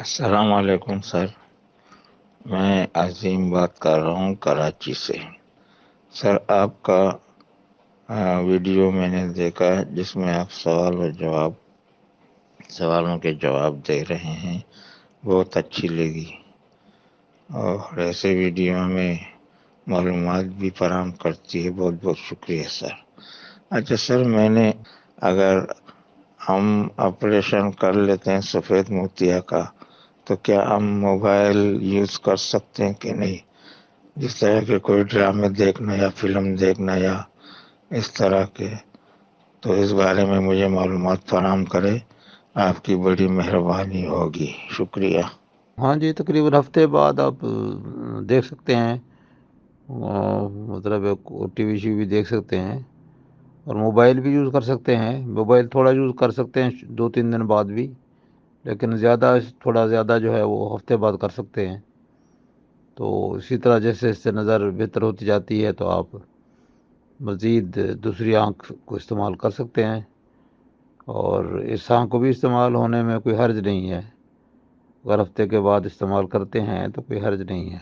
السلام علیکم سر، میں عظیم بات کر رہا ہوں کراچی سے۔ سر آپ کا ویڈیو میں نے دیکھا جس میں آپ سوالوں کے جواب دے رہے ہیں، بہت اچھی لگی، اور ایسے ویڈیو ہمیں معلومات بھی فراہم کرتی ہے۔ بہت بہت شکریہ سر۔ اچھا سر، اگر ہم آپریشن کر لیتے ہیں سفید موتیا کا، تو کیا ہم موبائل یوز کر سکتے ہیں کہ نہیں؟ جس طرح کے کوئی ڈرامے دیکھنا یا فلم دیکھنا یا اس طرح کے، تو اس بارے میں مجھے معلومات فراہم کرے، آپ کی بڑی مہربانی ہوگی، شکریہ۔ ہاں جی، تقریباً ہفتے بعد آپ دیکھ سکتے ہیں، مطلب ٹی وی شی بھی دیکھ سکتے ہیں، اور موبائل بھی یوز کر سکتے ہیں۔ موبائل تھوڑا یوز کر سکتے ہیں 2-3 دن بعد بھی، لیکن تھوڑا زیادہ جو ہے وہ ہفتے بعد کر سکتے ہیں۔ تو اسی طرح جیسے اس سے نظر بہتر ہوتی جاتی ہے تو آپ مزید دوسری آنکھ کو استعمال کر سکتے ہیں، اور اس آنکھ کو بھی استعمال ہونے میں کوئی حرج نہیں ہے۔ اگر ہفتے کے بعد استعمال کرتے ہیں تو کوئی حرج نہیں ہے۔